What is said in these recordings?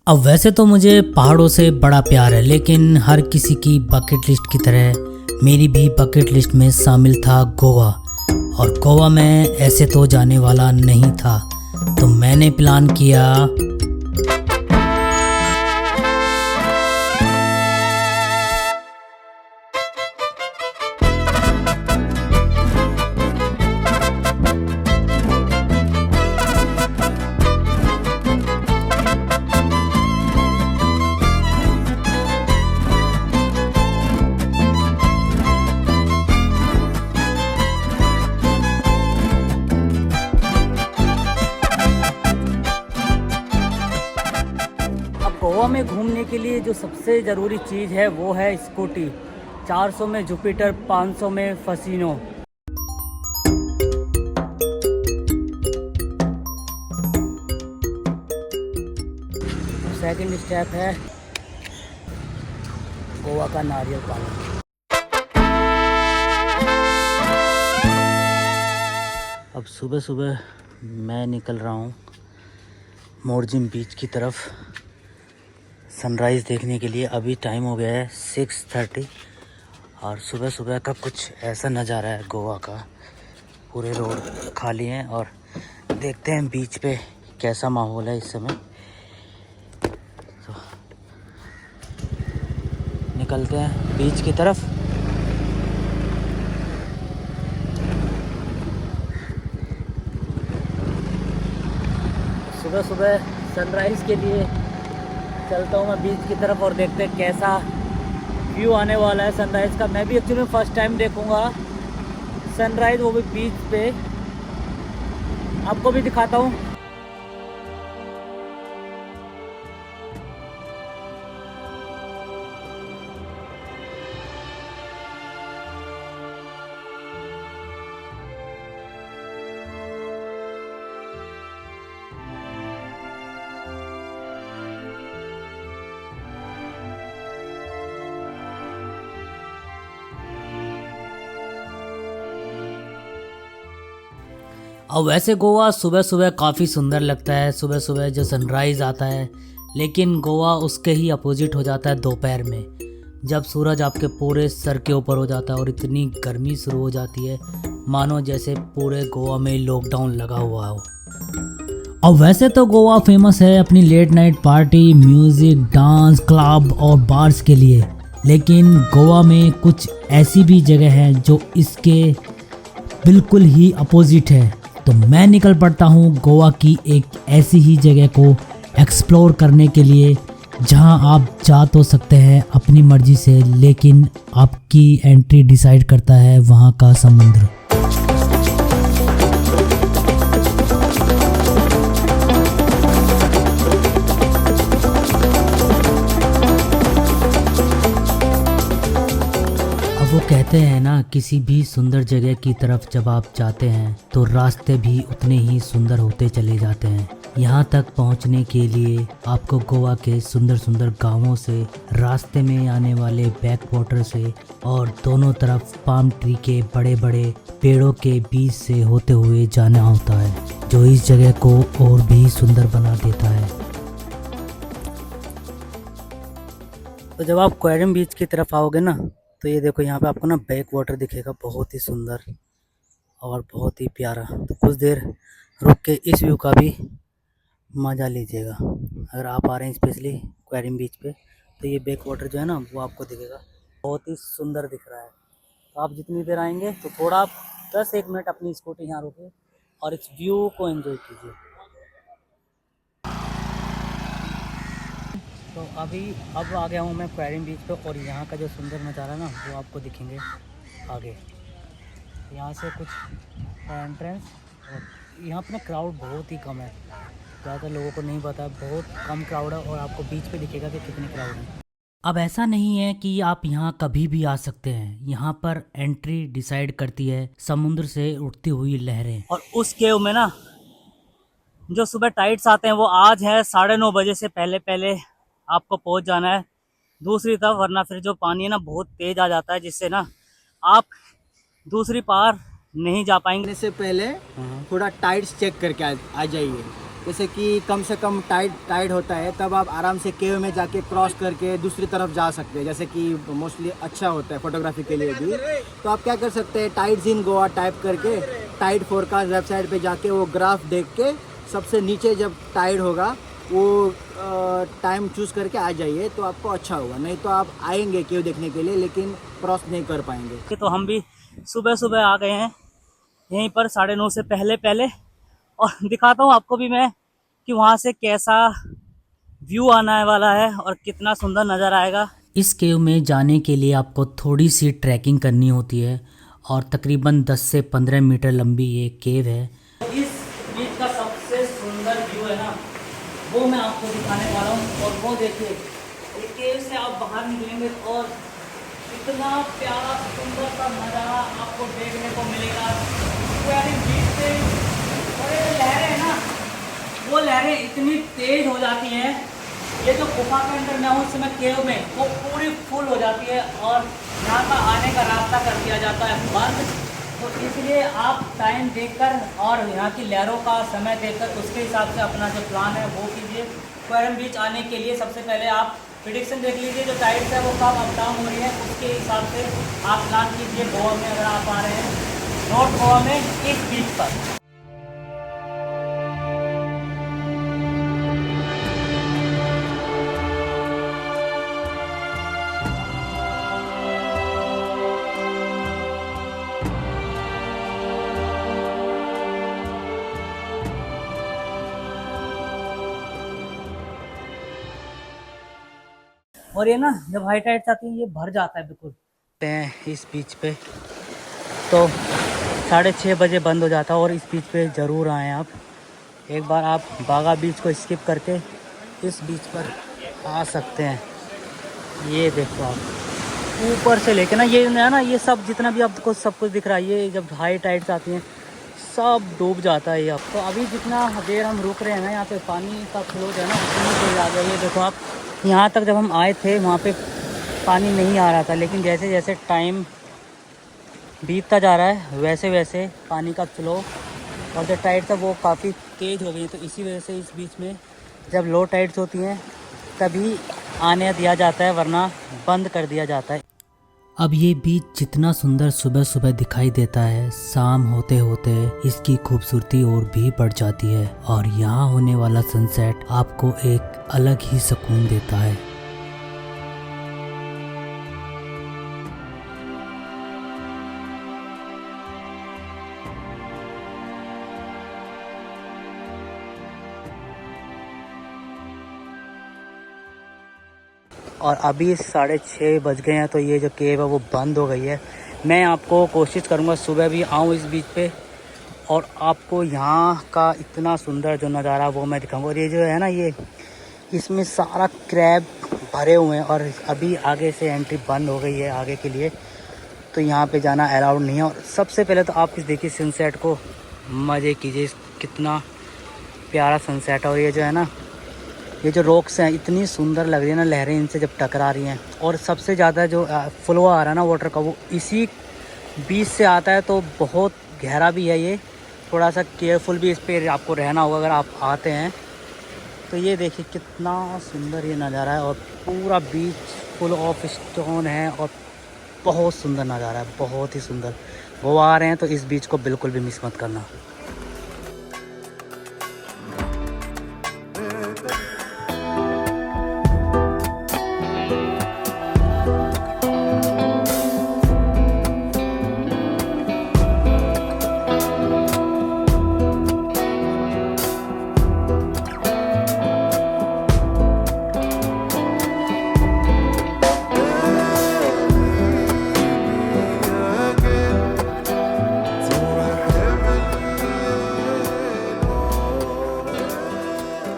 अब वैसे तो मुझे पहाड़ों से बड़ा प्यार है, लेकिन हर किसी की बकेट लिस्ट की तरह मेरी भी बकेट लिस्ट में शामिल था गोवा। और गोवा में ऐसे तो जाने वाला नहीं था, तो मैंने प्लान किया गोवा में घूमने के लिए जो सबसे ज़रूरी चीज़ है वो है स्कूटी। 400 में जुपिटर, 500 में फसीनो। सेकंड स्टेप है गोवा का नारियल पानी। अब सुबह सुबह मैं निकल रहा हूँ मोरजिम बीच की तरफ सनराइज़ देखने के लिए। अभी टाइम हो गया है 6:30 और सुबह सुबह का कुछ ऐसा नज़ारा है गोवा का। पूरे रोड खाली हैं और देखते हैं बीच पे कैसा माहौल है इस समय। तो निकलते हैं बीच की तरफ। सुबह सुबह सनराइज़ के लिए चलता हूँ मैं बीच की तरफ और देखते हैं कैसा व्यू आने वाला है सनराइज़ का। मैं भी एक्चुअली फर्स्ट टाइम देखूँगा सनराइज़, वो भी बीच पे। आपको भी दिखाता हूँ। अब वैसे गोवा सुबह सुबह काफ़ी सुंदर लगता है, सुबह सुबह जो सनराइज़ आता है। लेकिन गोवा उसके ही अपोजिट हो जाता है दोपहर में, जब सूरज आपके पूरे सर के ऊपर हो जाता है और इतनी गर्मी शुरू हो जाती है मानो जैसे पूरे गोवा में लॉकडाउन लगा हुआ हो। अब वैसे तो गोवा फेमस है अपनी late night party, music, dance, club और बार्स के लिए। लेकिन गोवा में कुछ ऐसी भी जगह हैं जो इसके बिल्कुल ही अपोजिट है। तो मैं निकल पड़ता हूँ गोवा की एक ऐसी ही जगह को एक्सप्लोर करने के लिए, जहाँ आप जा तो सकते हैं अपनी मर्जी से, लेकिन आपकी एंट्री डिसाइड करता है वहाँ का समुद्र। वो कहते हैं ना, किसी भी सुंदर जगह की तरफ जब आप जाते हैं तो रास्ते भी उतने ही सुंदर होते चले जाते हैं। यहाँ तक पहुँचने के लिए आपको गोवा के सुंदर सुंदर गांवों से, रास्ते में आने वाले बैक वाटर से और दोनों तरफ पाम ट्री के बड़े बड़े पेड़ों के बीच से होते हुए जाना होता है, जो इस जगह को और भी सुंदर बना देता है। तो जब आप क्वेरियम बीच की तरफ आओगे ना, तो ये देखो यहाँ पे आपको ना बैक वाटर दिखेगा, बहुत ही सुंदर और बहुत ही प्यारा। तो कुछ देर रुक के इस व्यू का भी मज़ा लीजिएगा। अगर आप आ रहे हैं स्पेशली क्वेरियम बीच पे, तो ये बैक वाटर जो है ना वो आपको दिखेगा, बहुत ही सुंदर दिख रहा है। तो आप जितनी देर आएंगे तो थोड़ा आप 10-1 मिनट अपनी स्कूटी यहाँ रोके और इस व्यू को एंजॉय कीजिए। तो अब आ गया हूँ मैं क्वेरियम बीच पे, और यहाँ का जो सुंदर नज़ारा ना वो आपको दिखेंगे आगे। यहाँ से कुछ एंट्रेंस, और यहाँ पे ना क्राउड बहुत ही कम है, ज़्यादातर लोगों को नहीं पता, बहुत कम क्राउड है। और आपको बीच पे दिखेगा कि कितनी क्राउड है। अब ऐसा नहीं है कि आप यहाँ कभी भी आ सकते हैं, यहाँ पर एंट्री डिसाइड करती है समुद्र से उठती हुई लहरें। और उस केव में ना जो सुबह टाइड्स आते हैं वो आज है 9:30 बजे से पहले पहले आपको पहुंच जाना है दूसरी तरफ, वरना फिर जो पानी है ना बहुत तेज आ जाता है, जिससे ना आप दूसरी पार नहीं जा पाएंगे। से पहले थोड़ा टाइड्स चेक करके आ जाइए। जैसे कि कम से कम टाइड होता है, तब आप आराम से केव में जाके क्रॉस करके दूसरी तरफ जा सकते हैं, जैसे कि मोस्टली अच्छा होता है फोटोग्राफी के लिए भी। तो आप क्या कर सकते हैं, टाइड्स इन गोवा टाइप करके टाइड फोरकास्ट वेबसाइट पे जाके वो ग्राफ देख के सबसे नीचे जब टाइड होगा वो टाइम चूज़ करके आ जाइए, तो आपको अच्छा होगा। नहीं तो आप आएंगे केव देखने के लिए लेकिन क्रॉस नहीं कर पाएंगे। तो हम भी सुबह सुबह आ गए हैं यहीं पर 9:30 से पहले पहले, और दिखाता हूँ आपको भी मैं कि वहाँ से कैसा व्यू आने वाला है और कितना सुंदर नज़र आएगा। इस केव में जाने के लिए आपको थोड़ी सी ट्रैकिंग करनी होती है और तकरीबन 10 से 15 मीटर लंबी ये केव है। इस बीच का सबसे सुंदर व्यू है ना, वो मैं आपको दिखाने वाला हूँ। और वो देखिए, ये केव से आप बाहर निकलेंगे और इतना प्यारा सुंदर सा नज़ारा आपको देखने को मिलेगा। बीच से और ये लहरें हैं ना, वो लहरें इतनी तेज हो जाती हैं, ये जो गुफा के अंदर मैं हूँ इस समय केव में, वो पूरी फुल हो जाती है और यहाँ का आने का रास्ता कर दिया जाता है बंद। तो इसलिए आप टाइम देखकर और यहाँ की लहरों का समय देखकर उसके हिसाब से अपना जो प्लान है वो कीजिए। क्वेरम बीच आने के लिए सबसे पहले आप प्रिडिक्शन देख लीजिए, जो टाइड्स है वो कब अप डाउन हो रही है, उसके हिसाब से आप प्लान कीजिए। गोवा में अगर आप आ रहे हैं नॉर्थ गोवा में इस बीच पर। और ये ना जब हाई टाइड्स आती है ये भर जाता है बिल्कुल इस बीच पे, तो 6:30 बजे बंद हो जाता है। और इस बीच पे ज़रूर आएँ आप, एक बार आप बागा बीच को स्किप करके इस बीच पर आ सकते हैं। ये देखो आप ऊपर से लेके ना, ये ना ये सब जितना भी आपको सब कुछ दिख रहा है, ये जब हाई टाइड्स आती हैं सब डूब जाता है ये अब। तो अभी जितना देर हम रुक रहे हैं ना, यहाँ पे पानी का फ्लो जो है ना उतनी तेज आ गया। ये देखो आप, यहाँ तक जब हम आए थे वहाँ पे पानी नहीं आ रहा था, लेकिन जैसे जैसे टाइम बीतता जा रहा है वैसे वैसे पानी का फ्लो और जो टाइड्स है वो काफ़ी तेज़ हो गई है। तो इसी वजह से इस बीच में जब लो टाइड्स होती हैं तभी आने दिया जाता है, वरना बंद कर दिया जाता है। अब ये बीच जितना सुंदर सुबह सुबह दिखाई देता है, शाम होते होते इसकी खूबसूरती और भी बढ़ जाती है और यहाँ होने वाला सनसेट आपको एक अलग ही सुकून देता है। और अभी 6:30 बज गए हैं, तो ये जो केव है वो बंद हो गई है। मैं आपको कोशिश करूँगा सुबह भी आऊँ इस बीच पे और आपको यहाँ का इतना सुंदर जो नज़ारा वो मैं दिखाऊंगा। और ये जो है ना, ये इसमें सारा क्रैब भरे हुए हैं और अभी आगे से एंट्री बंद हो गई है आगे के लिए, तो यहाँ पे जाना अलाउड नहीं है। और सबसे पहले तो आप इस देखिए सनसेट को मज़े कीजिए, कितना प्यारा सनसेट है। और ये जो है ना, ये जो रॉक्स हैं इतनी सुंदर लग रही है ना, लहरें इनसे जब टकरा रही हैं। और सबसे ज़्यादा जो फ्लो आ रहा है ना वाटर का, वो इसी बीच से आता है, तो बहुत गहरा भी है ये। थोड़ा सा केयरफुल भी इस पर आपको रहना होगा अगर आप आते हैं। तो ये देखिए कितना सुंदर ये नज़ारा है और पूरा बीच फुल ऑफ स्टोन है और बहुत सुंदर नज़ारा है, बहुत ही सुंदर। वो आ रहे हैं तो इस बीच को बिल्कुल भी मिस मत करना।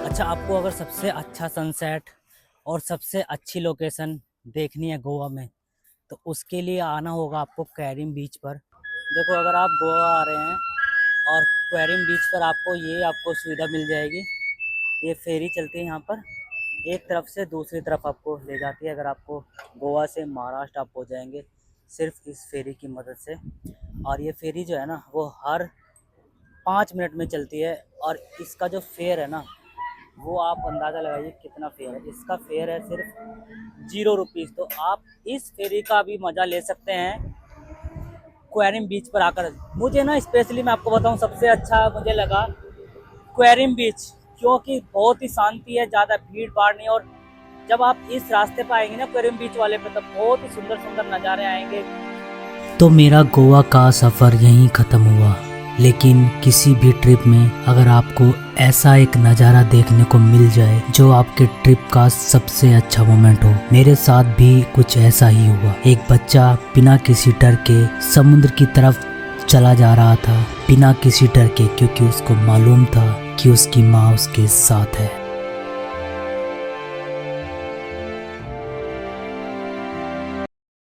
अच्छा, आपको अगर सबसे अच्छा सनसेट और सबसे अच्छी लोकेशन देखनी है गोवा में, तो उसके लिए आना होगा आपको क्वेरिम बीच पर। देखो, अगर आप गोवा आ रहे हैं और क्वेरिम बीच पर आपको सुविधा मिल जाएगी। ये फेरी चलती है यहाँ पर, एक तरफ से दूसरी तरफ आपको ले जाती है। अगर आपको गोवा से महाराष्ट्र आप हो जाएंगे सिर्फ इस फेरी की मदद से। और ये फेरी जो है ना, वो हर 5 मिनट में चलती है। और इसका जो फेयर है ना, वो आप अंदाज़ा लगाइए कितना फेयर है। इसका फेयर है सिर्फ 0 रुपीज़। तो आप इस फेरी का भी मज़ा ले सकते हैं क्वेरियम बीच पर आकर। मुझे ना स्पेशली मैं आपको बताऊं, सबसे अच्छा मुझे लगा क्वेरियम बीच, क्योंकि बहुत ही शांति है, ज़्यादा भीड़ भाड़ नहीं। और जब आप इस रास्ते पर आएंगे ना क्वेरियम बीच वाले पे, तो बहुत ही सुंदर सुंदर नज़ारे आएंगे। तो मेरा गोवा का सफ़र यहीं ख़त्म हुआ। लेकिन किसी भी ट्रिप में अगर आपको ऐसा एक नज़ारा देखने को मिल जाए जो आपके ट्रिप का सबसे अच्छा मोमेंट हो, मेरे साथ भी कुछ ऐसा ही हुआ। एक बच्चा बिना किसी डर के समुद्र की तरफ चला जा रहा था, बिना किसी डर के, क्योंकि उसको मालूम था कि उसकी माँ उसके साथ है।